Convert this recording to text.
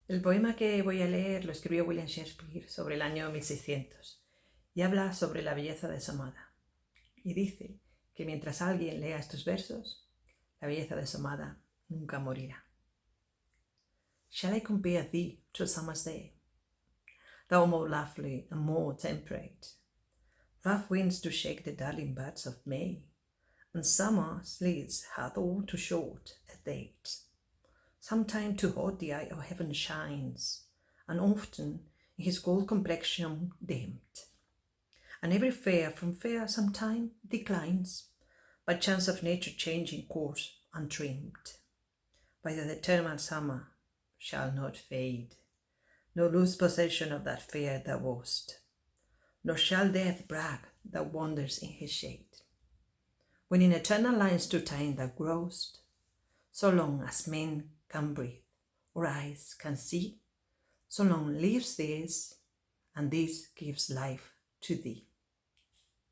El poema que voy a leer lo escribió William Shakespeare sobre el año 1600 y habla sobre la belleza de su amada. Y dice que mientras alguien lea estos versos, la belleza de su amada nunca morirá. Shall I compare thee to a summer's day, thou more lovely and more temperate? Rough winds do shake the darling buds of May, and summer sleets hath all too short a date. Sometime too hot the eye of heaven shines, and often in his gold complexion dimmed. And every fair from fair sometime declines, by chance of nature changing course untrimmed. But the eternal summer shall not fade, nor lose possession of that fair thou wast, nor shall death brag that wanders in his shade. When in eternal lines to time thou growest, so long as men can breathe or eyes can see, so long lives this, and this gives life to thee.